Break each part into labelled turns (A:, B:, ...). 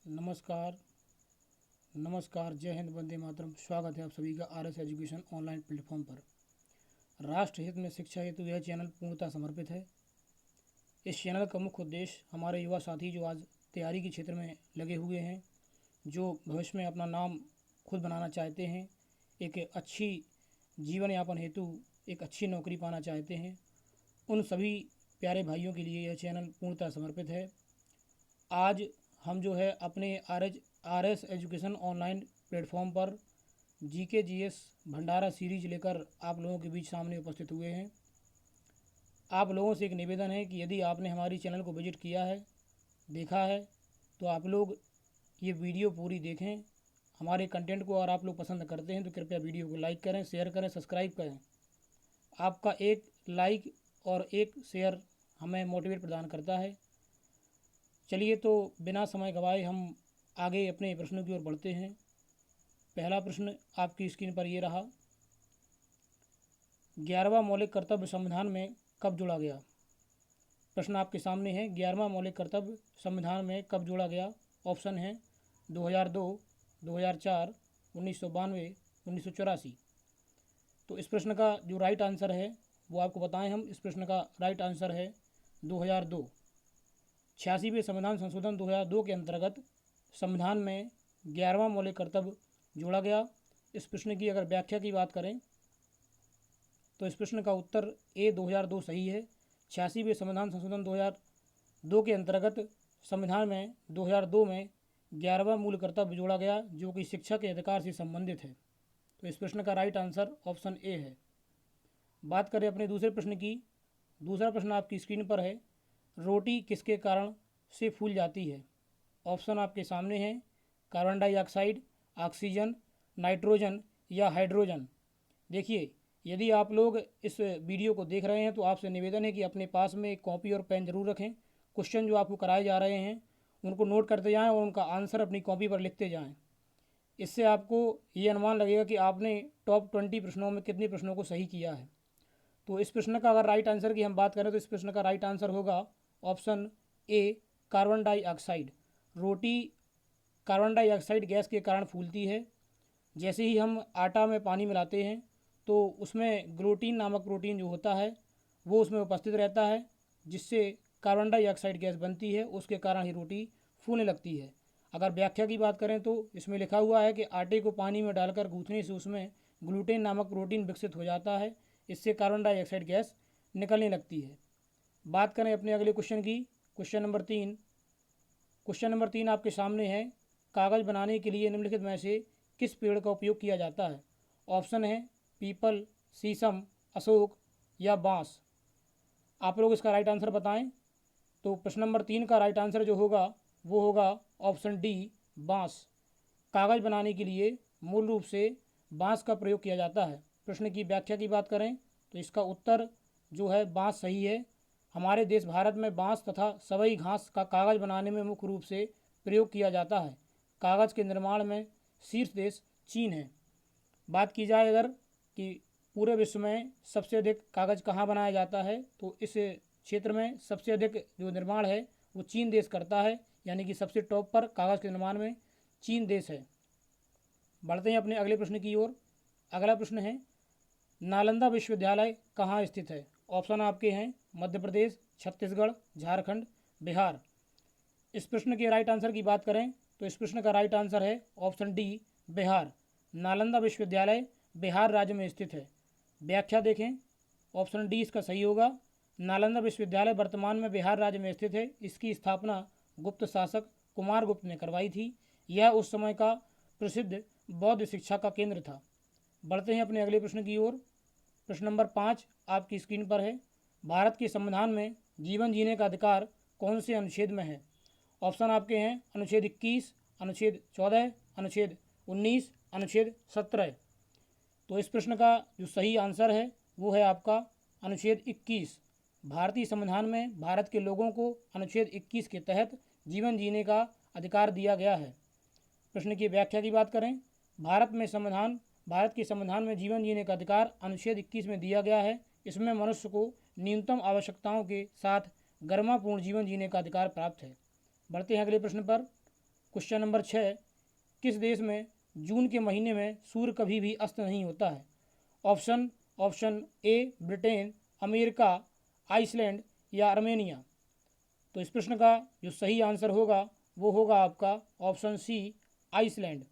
A: नमस्कार। नमस्कार, जय हिंद, वंदे मातरम। स्वागत है आप सभी का आरएस एजुकेशन ऑनलाइन प्लेटफॉर्म पर। राष्ट्र हित में शिक्षा हेतु यह चैनल पूर्णतः समर्पित है। इस चैनल का मुख्य उद्देश्य हमारे युवा साथी जो आज तैयारी के क्षेत्र में लगे हुए हैं, जो भविष्य में अपना नाम खुद बनाना चाहते हैं, एक अच्छी जीवन यापन हेतु एक अच्छी नौकरी पाना चाहते हैं, उन सभी प्यारे भाइयों के लिए यह चैनल पूर्णतः समर्पित है। आज हम जो है अपने R S education online platform पर जीके जीएस भंडारा सीरीज लेकर आप लोगों के बीच सामने उपस्थित हुए हैं। आप लोगों से एक निवेदन है कि यदि आपने हमारी चैनल को विजिट किया है, देखा है, तो आप लोग ये वीडियो पूरी देखें। हमारे कंटेंट को और आप लोग पसंद करते हैं तो कृपया वीडियो को लाइक करें, शेयर करें, सब्सक्राइब करें। आपका एक लाइक और एक शेयर हमें मोटिवेट प्रदान करता है। चलिए, तो बिना समय गवाए हम आगे अपने प्रश्नों की ओर बढ़ते हैं। पहला प्रश्न आपकी स्क्रीन पर ये रहा। 11वां मौलिक कर्तव्य संविधान में कब जोड़ा गया? प्रश्न आपके सामने है। 11वां मौलिक कर्तव्य संविधान में कब जोड़ा गया? ऑप्शन है 2002, 2004, 1992, 1984। तो इस प्रश्न का जो राइट आंसर है वो आपको बताएं हम। इस प्रश्न का राइट आंसर है 2002। 86वें संविधान संशोधन 2002 के अंतर्गत संविधान में 11वां मौलिक कर्तव्य जोड़ा गया। इस प्रश्न की अगर व्याख्या की बात करें तो इस प्रश्न का उत्तर ए 2002 सही है। 86वें संविधान संशोधन 2002 के अंतर्गत संविधान में 2002 में 11वां मूल कर्तव्य जोड़ा गया, जो कि शिक्षा के अधिकार से संबंधित है। तो इस प्रश्न का राइट आंसर ऑप्शन ए है। बात करें अपने दूसरे प्रश्न की। दूसरा प्रश्न आपकी स्क्रीन पर है। रोटी किसके कारण से फूल जाती है? ऑप्शन आपके सामने हैं। कार्बन डाइऑक्साइड, ऑक्सीजन, नाइट्रोजन या हाइड्रोजन। देखिए, यदि आप लोग इस वीडियो को देख रहे हैं तो आपसे निवेदन है कि अपने पास में एक कॉपी और पेन जरूर रखें। क्वेश्चन जो आपको कराए जा रहे हैं उनको नोट करते जाएं और उनका आंसर अपनी कॉपी पर लिखते जाएं। इससे आपको ये अनुमान लगेगा कि आपने टॉप 20 प्रश्नों में कितने प्रश्नों को सही किया है। तो इस प्रश्न का अगर राइट आंसर की हम बात करें तो इस प्रश्न का राइट आंसर होगा option A, carbon dioxide. Roti carbon dioxide gas के कारण फूलती है। जैसे ही हम आटा में पानी मिलाते हैं तो उसमें ग्लूटीन नामक प्रोटीन जो होता है वो उसमें उपस्थित रहता है, जिससे कार्बन डाइऑक्साइड गैस बनती है। उसके कारण ही रोटी फूलने लगती है। अगर व्याख्या की बात करें तो इसमें लिखा हुआ है कि आटे को पानी में डालकर गूंथने से उसमें ग्लूटेन नामक प्रोटीन विकसित हो जाता है। इससे कार्बन डाइऑक्साइड गैस निकलने लगती है। बात करें अपने अगले क्वेश्चन की। क्वेश्चन नंबर 3 आपके सामने है। कागज़ बनाने के लिए निम्नलिखित में से किस पेड़ का उपयोग किया जाता है? ऑप्शन है पीपल, शीशम, अशोक या बांस। आप लोग इसका राइट आंसर बताएं। तो प्रश्न नंबर 3 का राइट आंसर जो होगा वो होगा ऑप्शन डी, बांस। कागज़ बनाने के लिए मूल रूप से बांस का प्रयोग किया जाता है। प्रश्न की व्याख्या की बात करें तो इसका उत्तर जो है बांस सही है। हमारे देश भारत में बांस तथा सबई घास का कागज़ बनाने में मुख्य रूप से प्रयोग किया जाता है। कागज़ के निर्माण में शीर्ष देश चीन है। बात की जाए अगर कि पूरे विश्व में सबसे अधिक कागज़ कहाँ बनाया जाता है, तो इस क्षेत्र में सबसे अधिक जो निर्माण है वो चीन देश करता है, यानी कि सबसे टॉप पर कागज़ के निर्माण में चीन देश है। बढ़ते हैं अपने अगले प्रश्न की ओर। अगला प्रश्न है, नालंदा विश्वविद्यालय कहाँ स्थित है? ऑप्शन आपके हैं मध्य प्रदेश, छत्तीसगढ़, झारखंड, बिहार। इस प्रश्न के राइट आंसर की बात करें तो इस प्रश्न का राइट आंसर है ऑप्शन डी, बिहार। नालंदा विश्वविद्यालय बिहार राज्य में स्थित है। व्याख्या देखें, ऑप्शन डी इसका सही होगा। नालंदा विश्वविद्यालय वर्तमान में बिहार राज्य में स्थित है। इसकी स्थापना गुप्त शासक कुमार गुप्त ने करवाई थी। यह उस समय का प्रसिद्ध बौद्ध शिक्षा का केंद्र था। बढ़ते हैं अपने अगले प्रश्न की ओर। प्रश्न नंबर 5 आपकी स्क्रीन पर है। भारत के संविधान में जीवन जीने का अधिकार कौन से अनुच्छेद में है? ऑप्शन आपके हैं अनुच्छेद 21, अनुच्छेद 14, अनुच्छेद 19, अनुच्छेद 17। तो इस प्रश्न का जो सही आंसर है वो है आपका अनुच्छेद 21। भारतीय संविधान में भारत के लोगों को अनुच्छेद 21 के तहत जीवन जीने का अधिकार दिया गया है। प्रश्न की व्याख्या की बात करें, भारत के संविधान में जीवन जीने का अधिकार अनुच्छेद 21 में दिया गया है। इसमें मनुष्य को न्यूनतम आवश्यकताओं के साथ गरिमापूर्ण जीवन जीने का अधिकार प्राप्त है। बढ़ते हैं अगले प्रश्न पर। क्वेश्चन नंबर 6, किस देश में जून के महीने में सूर्य कभी भी अस्त नहीं होता है? Option A Britain, America, Iceland या आर्मेनिया। तो इस प्रश्न का जो सही आंसर होगा वो होगा आपका ऑप्शन सी, आइसलैंड।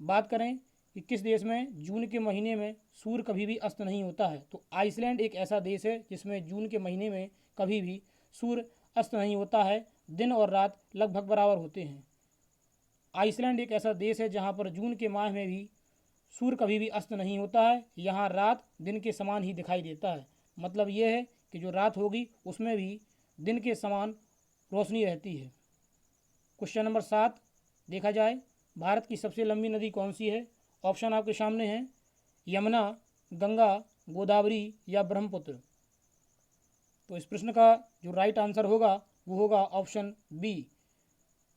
A: बात करें कि किस देश में जून के महीने में सूर्य कभी भी अस्त नहीं होता है, तो आइसलैंड एक ऐसा देश है जिसमें जून के महीने में कभी भी सूर्य अस्त नहीं होता है, दिन और रात लगभग बराबर होते हैं। आइसलैंड एक ऐसा देश है जहाँ पर जून के माह में भी सूर्य कभी भी अस्त नहीं होता है, यहाँ रात दिन के समान ही दिखाई देता है। मतलब यह है कि जो रात होगी उसमें भी दिन के समान रोशनी रहती है। क्वेश्चन नंबर 7 देखा जाए, भारत की सबसे लंबी नदी कौन सी है? ऑप्शन आपके सामने हैं, यमुना, गंगा, गोदावरी या ब्रह्मपुत्र। तो इस प्रश्न का जो राइट आंसर होगा वो होगा ऑप्शन बी,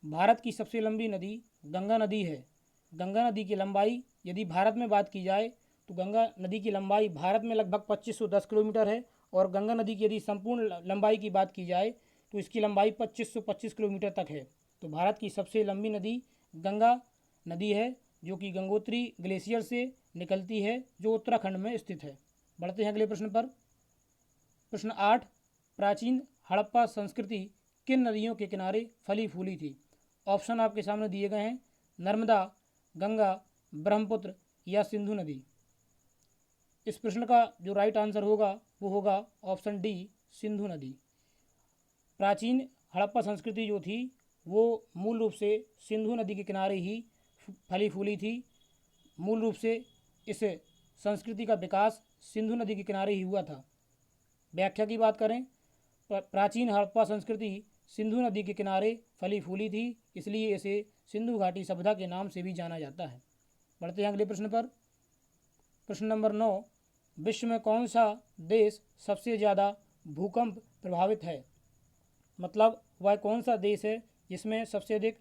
A: भारत की सबसे लंबी नदी गंगा नदी है। गंगा नदी की लंबाई यदि भारत में बात की जाए तो गंगा नदी की लंबाई भारत में लगभग 2510 किलोमीटर है, और गंगा नदी की यदि संपूर्ण लंबाई की बात की जाए तो इसकी लंबाई 2525 किलोमीटर तक है। तो भारत की सबसे लंबी नदी गंगा नदी है, जो कि गंगोत्री ग्लेशियर से निकलती है, जो उत्तराखंड में स्थित है। बढ़ते हैं अगले प्रश्न पर। प्रश्न 8, प्राचीन हड़प्पा संस्कृति किन नदियों के किनारे फली फूली थी? ऑप्शन आपके सामने दिए गए हैं, नर्मदा, गंगा, ब्रह्मपुत्र या सिंधु नदी। इस प्रश्न का जो राइट आंसर होगा वो होगा ऑप्शन डी, सिंधु नदी। प्राचीन हड़प्पा संस्कृति जो थी वो मूल रूप से सिंधु नदी के किनारे ही फली फूली थी। मूल रूप से इस संस्कृति का विकास सिंधु नदी के किनारे ही हुआ था। व्याख्या की बात करें, प्राचीन हड़प्पा संस्कृति सिंधु नदी के किनारे फली फूली थी, इसलिए इसे सिंधु घाटी सभ्यता के नाम से भी जाना जाता है। बढ़ते हैं अगले प्रश्न पर। प्रश्न नंबर 9, विश्व में कौन सा देश सबसे ज़्यादा भूकंप प्रभावित है? मतलब वह कौन सा देश है जिसमें सबसे अधिक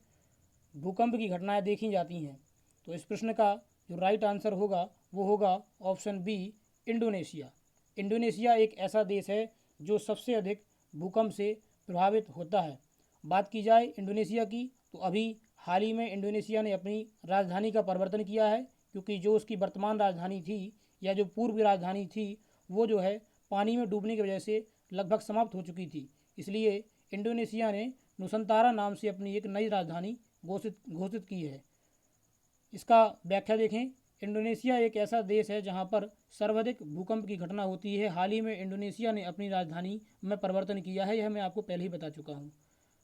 A: भूकंप की घटनाएं देखी जाती हैं? तो इस प्रश्न का जो राइट आंसर होगा वो होगा ऑप्शन बी, इंडोनेशिया। इंडोनेशिया एक ऐसा देश है जो सबसे अधिक भूकंप से प्रभावित होता है। बात की जाए इंडोनेशिया की तो अभी हाल ही में इंडोनेशिया ने अपनी राजधानी का परिवर्तन किया है, क्योंकि जो उसकी वर्तमान राजधानी थी या जो पूर्व राजधानी थी वो जो है पानी में डूबने की वजह से लगभग समाप्त हो चुकी थी। इसलिए इंडोनेशिया ने नुसंतारा नाम से अपनी एक नई राजधानी घोषित की है। इसका व्याख्या देखें, इंडोनेशिया एक ऐसा देश है जहां पर सर्वाधिक भूकंप की घटना होती है। हाल ही में इंडोनेशिया ने अपनी राजधानी में परिवर्तन किया है, यह मैं आपको पहले ही बता चुका हूं।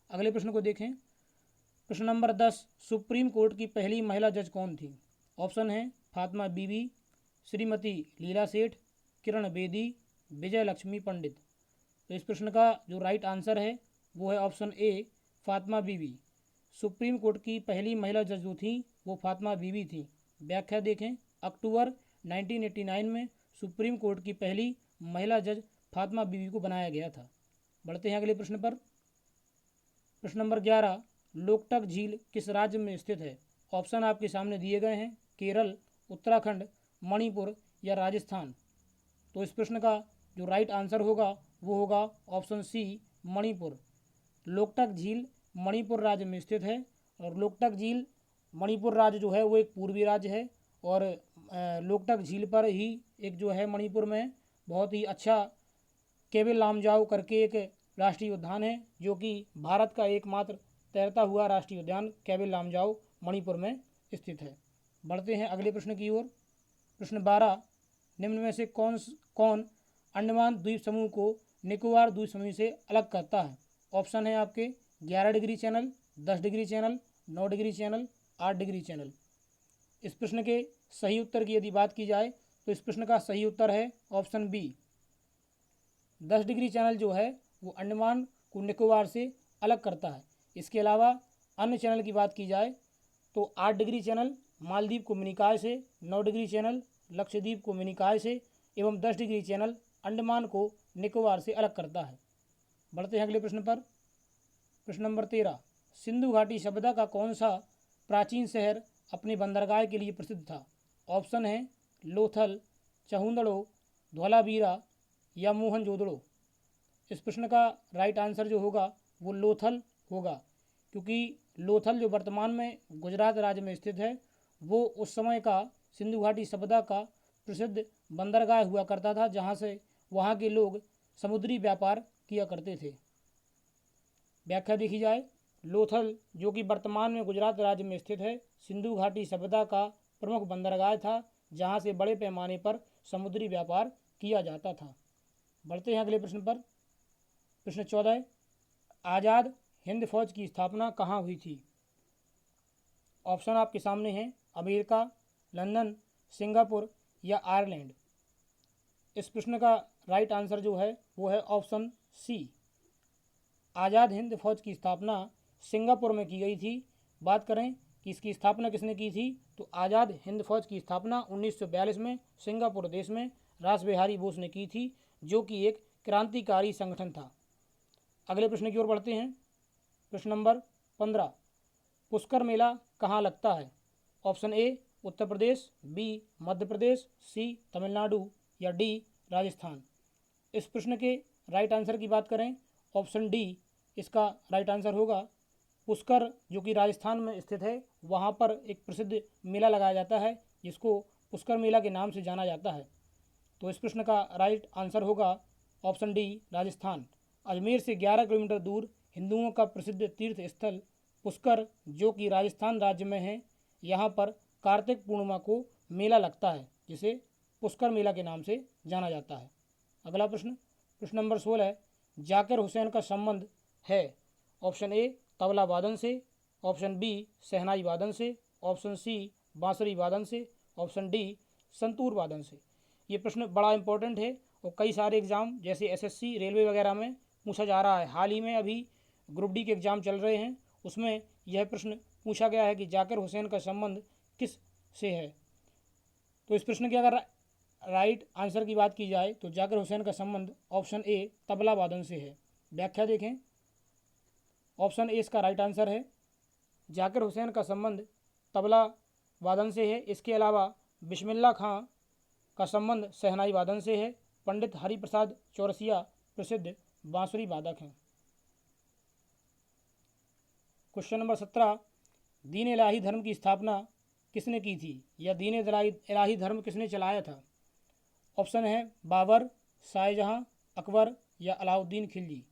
A: अगले प्रश्न को देखें। प्रश्न नंबर 10, सुप्रीम कोर्ट की पहली महिला जज कौन थी? ऑप्शन है, फातिमा बीबी, श्रीमती लीला सेठ, किरण बेदी, विजय लक्ष्मी पंडित। तो इस प्रश्न का जो राइट आंसर है वो है option A, Fatima Bibi. Supreme court की पहली महिला जज जो थी वो फातिमा बीबी थी। व्याख्या देखें, अक्टूबर 1989 में सुप्रीम कोर्ट की पहली महिला जज फातिमा बीबी को बनाया गया था। बढ़ते हैं अगले प्रश्न पर। प्रश्न नंबर 11, लोकटक झील किस राज्य में स्थित है? ऑप्शन आपके सामने दिए गए हैं, केरल, उत्तराखंड, मणिपुर या राजस्थान। तो इस प्रश्न का जो राइट आंसर होगा वो होगा ऑप्शन सी, मणिपुर। लोकटक झील मणिपुर राज्य में स्थित है, और लोकटक झील मणिपुर राज्य जो है वो एक पूर्वी राज्य है, और लोकटक झील पर ही एक जो है मणिपुर में बहुत ही अच्छा केबिल लामजाओ करके एक राष्ट्रीय उद्यान है, जो कि भारत का एकमात्र तैरता हुआ राष्ट्रीय उद्यान केबिल लामजाओ मणिपुर में स्थित है। बढ़ते हैं अगले प्रश्न की ओर। प्रश्न 12, निम्न में से कौन अंडमान द्वीप समूह को निकोबार द्वीप समूह से अलग करता है? ऑप्शन है आपके, 11 degree channel, 10 degree channel, 9 degree channel, 8 degree channel. इस प्रश्न के सही उत्तर की यदि बात की जाए तो इस प्रश्न का सही उत्तर है ऑप्शन बी, 10 डिग्री चैनल जो है वो अंडमान को निकोबार से अलग करता है। इसके अलावा अन्य चैनल की बात की जाए तो 8 डिग्री चैनल मालदीव को मिनिकॉय से, 9 डिग्री चैनल लक्षद्वीप को मिनिकॉय से एवं 10 डिग्री चैनल अंडमान को निकोबार से अलग करता है। बढ़ते हैं अगले प्रश्न पर। प्रश्न नंबर 13, सिंधु घाटी सभ्यता का कौन सा प्राचीन शहर अपने बंदरगाह के लिए प्रसिद्ध था? ऑप्शन है, लोथल, चहुंदड़ो, धौलावीरा या मोहनजोदड़ो। इस प्रश्न का राइट आंसर जो होगा वो लोथल होगा, क्योंकि लोथल जो वर्तमान में गुजरात राज्य में स्थित है वो उस समय का सिंधु घाटी सभ्यता का प्रसिद्ध बंदरगाह हुआ करता था, जहाँ से वहाँ के लोग समुद्री व्यापार किया करते थे। व्याख्या देखी जाए, लोथल जो कि वर्तमान में गुजरात राज्य में स्थित है, सिंधु घाटी सभ्यता का प्रमुख बंदरगाह था, जहाँ से बड़े पैमाने पर समुद्री व्यापार किया जाता था। बढ़ते हैं अगले प्रश्न पर। प्रश्न 14, आज़ाद हिंद फौज की स्थापना कहाँ हुई थी? ऑप्शन आपके सामने हैं, अमेरिका, लंदन, सिंगापुर या आयरलैंड। इस प्रश्न का राइट आंसर जो है वो है ऑप्शन सी। आज़ाद हिंद फौज की स्थापना सिंगापुर में की गई थी। बात करें कि इसकी स्थापना किसने की थी, तो आज़ाद हिंद फौज की स्थापना 1942 में सिंगापुर देश में रास बिहारी बोस ने की थी, जो कि एक क्रांतिकारी संगठन था। अगले प्रश्न की ओर बढ़ते हैं। प्रश्न नंबर 15, पुष्कर मेला कहाँ लगता है? Option A Uttar Pradesh, B Madhya Pradesh, C Tamil Nadu या डी राजस्थान। इस प्रश्न के राइट आंसर की बात करें, ऑप्शन डी इसका राइट आंसर होगा। पुष्कर जो कि राजस्थान में स्थित है, वहाँ पर एक प्रसिद्ध मेला लगाया जाता है जिसको पुष्कर मेला के नाम से जाना जाता है। तो इस प्रश्न का राइट आंसर होगा ऑप्शन डी राजस्थान। अजमेर से 11 किलोमीटर दूर हिंदुओं का प्रसिद्ध तीर्थ स्थल पुष्कर जो कि राजस्थान राज्य में है, यहाँ पर कार्तिक पूर्णिमा को मेला लगता है जिसे पुष्कर मेला के नाम से जाना जाता है। अगला प्रश्न, प्रश्न नंबर 16, जाकिर हुसैन का संबंध है? ऑप्शन ए तबला वादन से, ऑप्शन बी शहनाई वादन से, ऑप्शन सी बांसुरी वादन से, ऑप्शन डी संतूर वादन से। ये प्रश्न बड़ा इंपॉर्टेंट है और कई सारे एग्ज़ाम जैसे एसएससी, रेलवे वगैरह में पूछा जा रहा है। हाल ही में अभी ग्रुप डी के एग्ज़ाम चल रहे हैं, उसमें यह प्रश्न पूछा गया है कि जाकिर हुसैन का संबंध किस से है। तो इस प्रश्न के अगर राइट आंसर की बात की जाए तो जाकिर हुसैन का संबंध ऑप्शन ए तबला वादन से है। व्याख्या देखें, ऑप्शन ए इसका राइट आंसर है। जाकिर हुसैन का संबंध तबला वादन से है। इसके अलावा बिस्मिल्लाह खां का संबंध शहनाई वादन से है। पंडित हरिप्रसाद चौरसिया प्रसिद्ध बांसुरी वादक हैं। क्वेश्चन नंबर 17, दीन इलाही धर्म की स्थापना किसने की थी या दीन इलाही धर्म किसने चलाया था? ऑप्शन है बाबर, शाहजहां, अकबर या अलाउद्दीन खिलजी।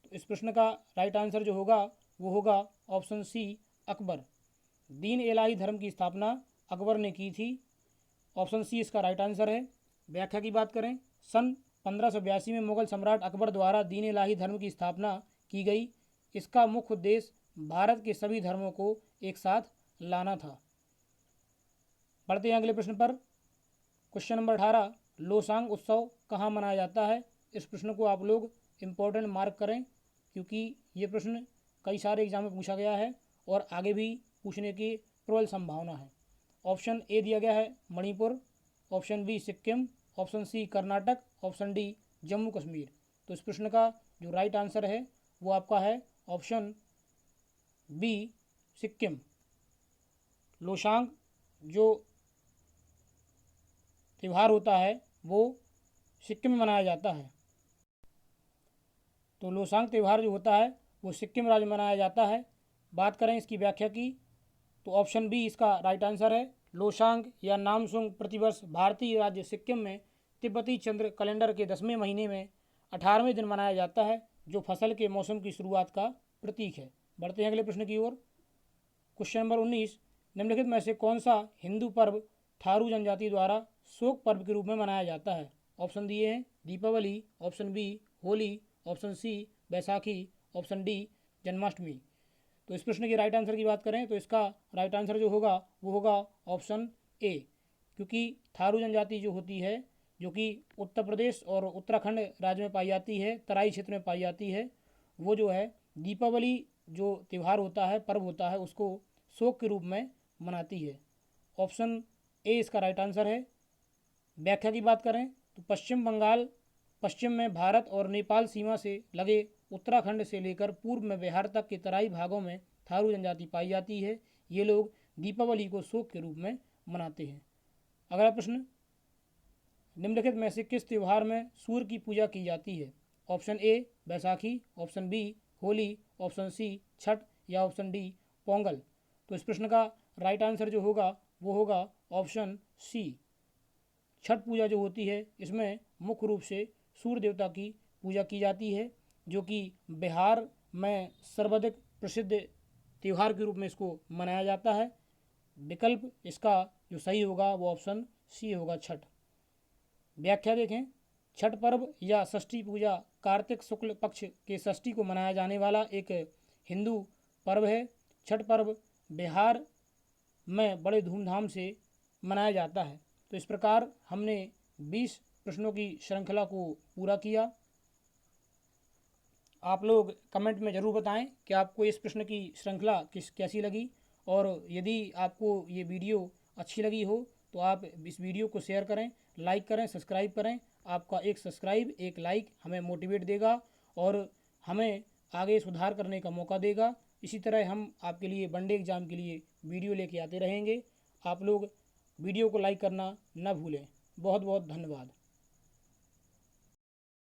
A: तो इस प्रश्न का राइट आंसर जो होगा वो होगा ऑप्शन सी अकबर। दीन इलाही धर्म की स्थापना अकबर ने की थी। ऑप्शन सी इसका राइट आंसर है। व्याख्या की बात करें, सन 1582 में मुगल सम्राट अकबर द्वारा दीन इलाही धर्म की स्थापना की गई। इसका मुख्य उद्देश्य भारत के सभी धर्मों को एक साथ लाना था। बढ़ते हैं अगले प्रश्न पर। क्वेश्चन नंबर 18, लोसांग उत्सव कहाँ मनाया जाता है? इस प्रश्न को आप लोग इम्पोर्टेंट मार्क करें क्योंकि ये प्रश्न कई सारे एग्जाम में पूछा गया है और आगे भी पूछने की प्रबल संभावना है। ऑप्शन ए दिया गया है Manipur, option B Sikkim, option C Karnataka, option D Jammu Kashmir. तो इस प्रश्न का जो राइट आंसर है वो आपका है ऑप्शन बी सिक्किम। लोसांग जो त्यौहार होता है वो सिक्किम में मनाया जाता है। तो लोसांग त्यौहार जो होता है वो सिक्किम राज्य में मनाया जाता है। बात करें इसकी व्याख्या की तो ऑप्शन बी इसका राइट आंसर है। लोसांग या नामसूंग प्रतिवर्ष भारतीय राज्य सिक्किम में तिब्बती चंद्र कैलेंडर के 10वें महीने में 18वें दिन मनाया जाता है, जो फसल के मौसम की शुरुआत का प्रतीक है। बढ़ते हैं अगले प्रश्न की ओर। क्वेश्चन नंबर 19, निम्नलिखित में से कौन सा हिंदू पर्व थारू जनजाति द्वारा शोक पर्व के रूप में मनाया जाता है? ऑप्शन दिए हैं Deepawali, option B Holi, option C Baisakhi, option D Janmashtami. तो इस प्रश्न के राइट आंसर की बात करें तो इसका राइट आंसर जो होगा वो होगा ऑप्शन ए, क्योंकि थारू जनजाति जो होती है जो कि उत्तर प्रदेश और उत्तराखंड राज्य में पाई जाती है, तराई क्षेत्र में पाई जाती है, वो जो है दीपावली जो त्यौहार होता है, पर्व होता है, उसको शोक के रूप में मनाती है। ऑप्शन ए इसका राइट आंसर है। व्याख्या की बात करें तो पश्चिम बंगाल पश्चिम में भारत और नेपाल सीमा से लगे उत्तराखंड से लेकर पूर्व में बिहार तक के तराई भागों में थारू जनजाति पाई जाती है। ये लोग दीपावली को शोक के रूप में मनाते हैं। अगला प्रश्न, निम्नलिखित में से किस त्यौहार में सूर्य की पूजा की जाती है? Option A Baisakhi, option B Holi, option C Chhath या ऑप्शन डी पोंगल। तो इस प्रश्न का राइट आंसर जो होगा वो होगा ऑप्शन सी। छठ पूजा जो होती है इसमें मुख्य रूप से सूर्य देवता की पूजा की जाती है, जो कि बिहार में सर्वाधिक प्रसिद्ध त्यौहार के रूप में इसको मनाया जाता है। विकल्प इसका जो सही होगा वो ऑप्शन सी होगा, छठ। व्याख्या देखें। छठ पर्व या षष्ठी पूजा कार्तिक शुक्ल पक्ष के षष्ठी को मनाया जाने वाला एक हिंदू पर्व है। छठ पर्व बिहार में बड़े धूमधाम से मनाया जाता है। तो इस प्रकार हमने 20 प्रश्नों की श्रृंखला को पूरा किया। आप लोग कमेंट में ज़रूर बताएं कि आपको इस प्रश्न की श्रृंखला कैसी लगी, और यदि आपको ये वीडियो अच्छी लगी हो तो आप इस वीडियो को शेयर करें, लाइक करें, सब्सक्राइब करें। आपका एक सब्सक्राइब, एक लाइक हमें मोटिवेट देगा और हमें आगे सुधार करने का मौका देगा। इसी तरह हम आपके लिए वनडे एग्ज़ाम के लिए वीडियो लेके आते रहेंगे। आप लोग वीडियो को लाइक करना न भूलें। बहुत बहुत धन्यवाद।